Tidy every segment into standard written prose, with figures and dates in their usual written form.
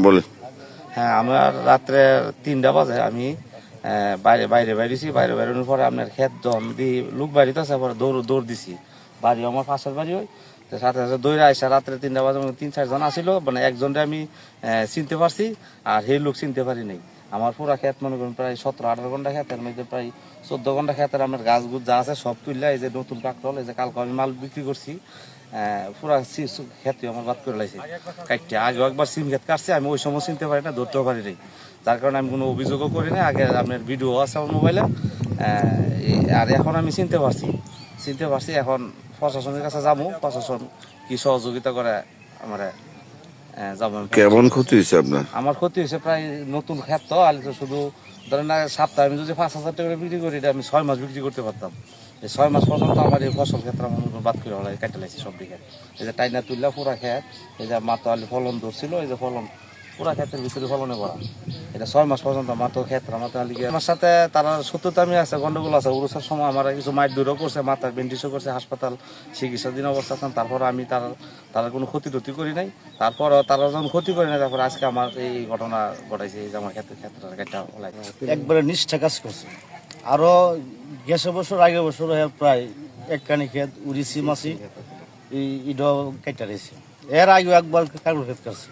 বলেন। হ্যাঁ, আমার রাত্রে 3টা বাজে আমি বাইরে বাইরেছি। বাইরে বেরোনোর পরে আপনার ক্ষেত জন দিয়ে লোক বাড়িতে আছে, পরে দৌড় দিছি। বাড়ি আমার পাশের বাড়ি হয়, তো সাথে সাথে দৌড়ে আসা রাত্রে 3টা বাজে 3-4 জন আসিল। মানে একজনটা আমি চিনতে পারছি, আর সেই লোক চিনতে পারি নাই। আমার পুরা ক্ষেত মনে করেন প্রায় 17-18 ঘন্টা ক্ষেতের মধ্যে প্রায় 14 ঘন্টা ক্ষেতের আমার গাছ গুছ যা আছে সব তুললে, এই যে নতুন কাকরল, এই যে কালকে আমি মাল বিক্রি করছি, পুরা ক্ষেত্রে আমার বাদ করে লাইছে কাটতে। আগে একবার সিম ক্ষেত কাটছে, আমি ওই সময় চিনতে পারি না, ধরতেও পারি নাই, যার কারণে আমি কোনো অভিযোগও করি না। আগে আপনার ভিডিও আছে আমার মোবাইলে, আর এখন আমি চিনতে পারছি। এখন প্রশাসনের কাছে যাবো, প্রশাসন কি সহযোগিতা করে আমার যাবো। কেমন ক্ষতি হয়েছে আপনার? আমার ক্ষতি হয়েছে প্রায়, নতুন ক্ষেত তো আলি, তো শুধু ধরেন না সপ্তাহে আমি যদি 5,000 টাকা বিক্রি করি, এটা আমি 6 মাস বিক্রি করতে পারতাম। এই 6 মাস পর্যন্ত আমার এই ফসল ক্ষেত্রে আমার বাদ করে হলাই কাটে লাগছে সব দিকে। এই যে টাইনা তুললা পুরা ক্ষেত, এই যে মাত্র আলি ফলন ধরছিল, এই যে ফলন পুরা ক্ষেতের ভিতরে ফলনে করা, এটা 6 মাস পর্যন্ত মাত্র ক্ষেত্রে মাত্র আলি। আমার সাথে তারা সত্যতামি আছে, গন্ডগোল আছে। উড়োসার সময় আমার কিছু মাইট দূরও করছে, মাথার বেন্ডিসও করছে, হাসপাতাল চিকিৎসাধীন অবস্থা আছেন। তারপর আমি তারা কোনো ক্ষতি করি নাই। তারপর তারা যখন ক্ষতি করে নাই, তারপর আজকে আমার এই ঘটনা ঘটাইছে, এই যে আমার ক্ষেত্রে একবারে নিষ্ঠা কাজ করছে। আরো গেছে বছর আগে বছর প্রায় একখানি ক্ষেত উড়িছি মাছি ইডাও কেটে রয়েছে। এর আগে একবার কাগজ ক্ষেত কাটছে,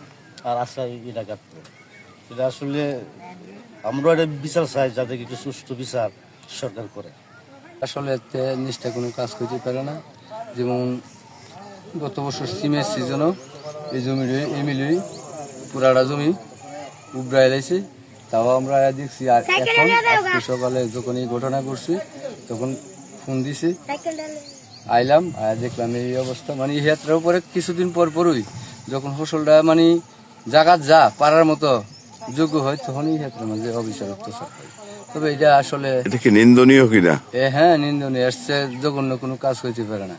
আর আজকে এটা কাটতো। এটা আসলে আমরা এটা বিচার চাই, যাতে কিছু সুষ্ঠু বিচার সরকার করে। আসলে নিষ্ঠা কোনো কাজ করতে পারে না। যেমন গত বছর সিমের সিজনও এই জমির এমিলই পুরাটা জমি উবড়াই লাইছে, তাও আমরা দেখছি। আর এখন আজকে সকালে যখন এই ঘটনা করছি, তখন ফোন দিছি, আইলাম, আর দেখলাম এই অবস্থা। মানে এই ক্ষেত্রের উপরে কিছুদিন পরই যখন ফসলটা মানে জাগাত যা পারার মতো যোগ্য হয়, তখন এই ক্ষেত্রের মাঝে অবিচার অত্যাচার হয়। তবে এটা আসলে এটা কি নিন্দনীয় কিনা? হ্যাঁ, নিন্দনীয়। এসছে জঘন্য কোনো কাজ হইতে পারে না।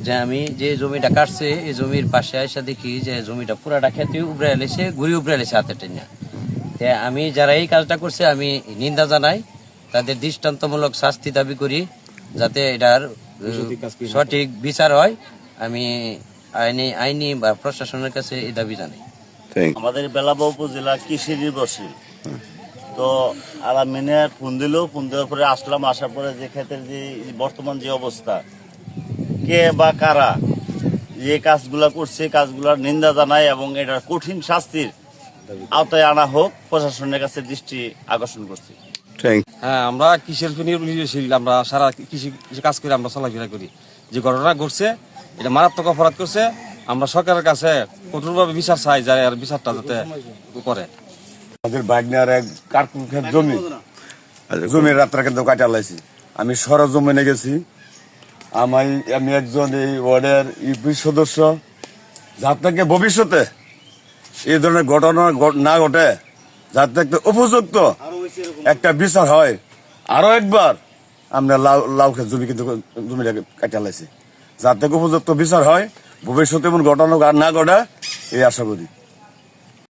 যে আমি যে জমিটা কাটছে, এই জমির পাশে এসে দেখি যে জমিটা পুরাটা খেতে উপরে এলেছে, ঘুরি উপরে এলেছে হাতে টেনে। আমি যারা এই কাজটা করছে আমি নিন্দা জানাই, তাদের দৃষ্টান্তমূলক শাস্তি দাবি করি, যাতে এটার সঠিক বিচার হয়। আমি আইনি বা প্রশাসনের কাছে এই দাবি জানাই। আমাদের বেলাবা উপজেলা কৃষি নির্ভরশীল, তো আলামিনে ফোন দেওয়ার পরে আসলাম। আসার পরে যে ক্ষেতের যে বর্তমান যে অবস্থা, কে বা কারা যে কাজগুলা করছে, কাজগুলার নিন্দা জানায় এবং এটার কঠিন শাস্তির আওতায় আনা হোক, প্রশাসনের কাছে দৃষ্টি আকর্ষণ করছি। হ্যাঁ, আমরা কৃষির নির্ভরশীল, আমরা সারা কৃষি কাজ করে আমরা চলাফেরা করি। যে ঘটনা ঘটছে, এটা মারাত্মক অপরাধ করছে। আমরা সরকারের কাছে কঠোরভাবে বিচার চাই, যায় আর বিচারটা যাতে করে। আমাদের বাগনার এক কার্কুল ক্ষেত জমির রাত্রা কিন্তু কাটা লাইছি। আমি সরজমিনে গেছি। আমি একজন এই ওয়ার্ডের ইউপি সদস্য, যাতে থেকে ভবিষ্যতে এই ধরনের ঘটনা না ঘটে, যাতে একটা উপযুক্ত একটা বিচার হয়। আরো একবার আমরা লাউ ক্ষেত জমিটাকে কাটা লাইছি, যাতে উপযুক্ত বিচার হয়, ভবিষ্যতে এমন ঘটনা না ঘটে এই আশা করি।